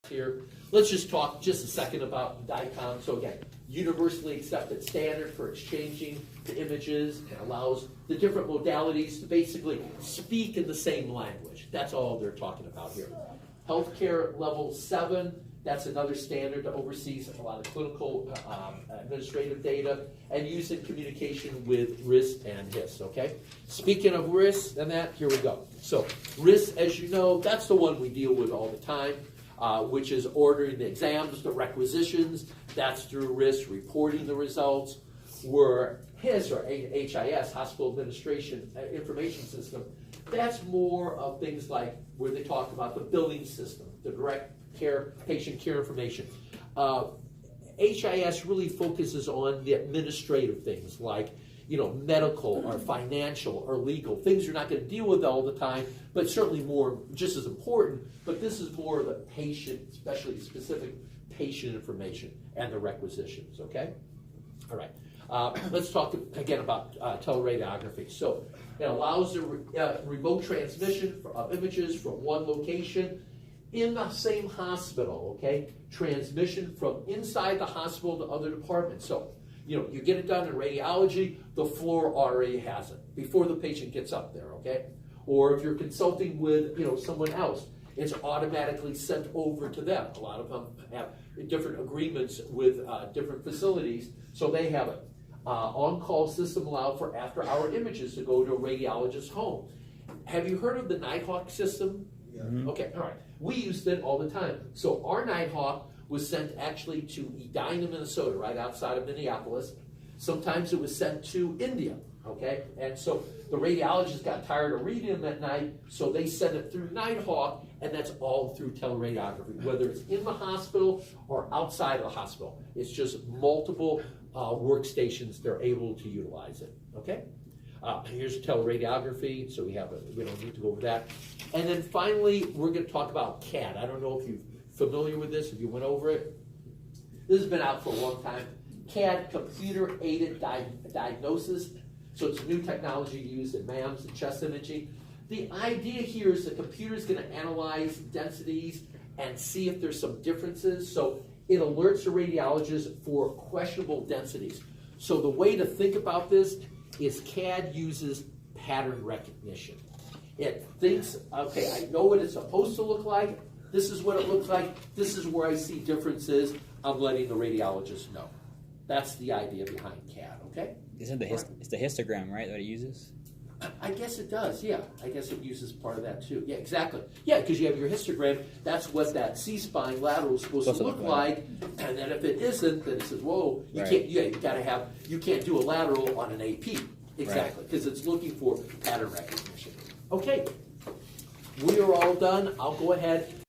here. Let's just talk just a second about DICOM. So again, universally accepted standard for exchanging the images and allows the different modalities to basically speak in the same language. That's all they're talking about here. Healthcare level 7, that's another standard that oversees a lot of clinical administrative data and used in communication with RIS and HIS, okay? Speaking of RIS and that, here we go. So RIS, as you know, that's the one we deal with all the time, which is ordering the exams, the requisitions. That's through RIS, reporting the results. Where HIS, or HIS, Hospital Administration Information System, that's more of things like where they talk about the billing system, the direct care, patient care information. HIS really focuses on the administrative things like, medical or financial or legal, things you're not going to deal with all the time, but certainly more, just as important, but this is more of the patient, especially specific patient information and the requisitions, okay? All right. Let's talk again about teleradiography. So it allows the remote transmission of images from one location in the same hospital, okay? Transmission from inside the hospital to other departments. So, you get it done in radiology, the floor already has it before the patient gets up there, okay? Or if you're consulting with, someone else, it's automatically sent over to them. A lot of them have different agreements with different facilities, so they have it. On-call system allowed for after-hour images to go to a radiologist's home. Have you heard of the Nighthawk system? Yeah. Okay, all right. We used it all the time. So our Nighthawk was sent actually to Edina, Minnesota, right outside of Minneapolis. Sometimes it was sent to India, okay? And so the radiologist got tired of reading them at night, so they sent it through Nighthawk, and that's all through teleradiography, whether it's in the hospital or outside of the hospital. It's just multiple workstations, they're able to utilize it, okay? Here's teleradiography, so we don't need to go over that. And then finally, we're going to talk about CAD. I don't know if you're familiar with this, if you went over it. This has been out for a long time. CAD, computer-aided diagnosis. So it's a new technology used in MAMS and chest imaging. The idea here is the computer is going to analyze densities and see if there's some differences. So it alerts the radiologist for questionable densities. So the way to think about this is CAD uses pattern recognition. It thinks, okay, I know what it's supposed to look like. This is what it looks like. This is where I see differences. I'm letting the radiologist know. That's the idea behind CAD, okay? Isn't it's the histogram, right, that it uses? I guess it does, yeah. I guess it uses part of that too. Yeah, exactly. Yeah, because you have your histogram. That's what that C-spine lateral is supposed to look like. And then if it isn't, then it says, whoa, you right. can't. Yeah, you can't do a lateral on an AP. Exactly, because it's looking for pattern recognition. Okay, we are all done. I'll go ahead.